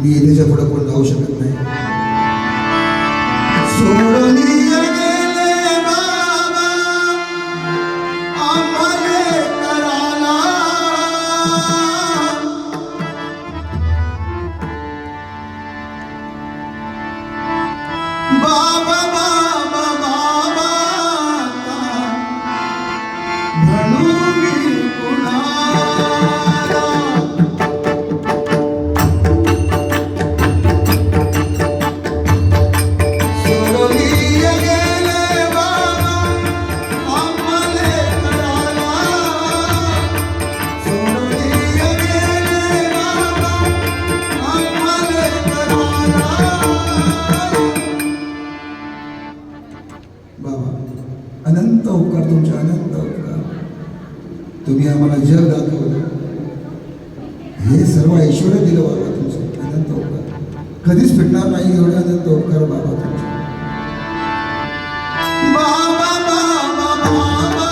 मी त्याच्या पुढे कोण जाऊ शकत नाही. सोडून गेले बाबा आम्हाले कराला, बाबा बाबा बाबा म्हणू मी कुणाला. अनंत उपकार तुमचे, अनंत उपकार. तुम्ही आम्हाला जग दाखवलं, हे सर्व ऐश्वर्य दिलं बाबा तुमचं. अनंत उपकार कधीच फिटणार नाही, एवढे अनंत उपकार बाबा तुमचे. बाबा बाबा बाबा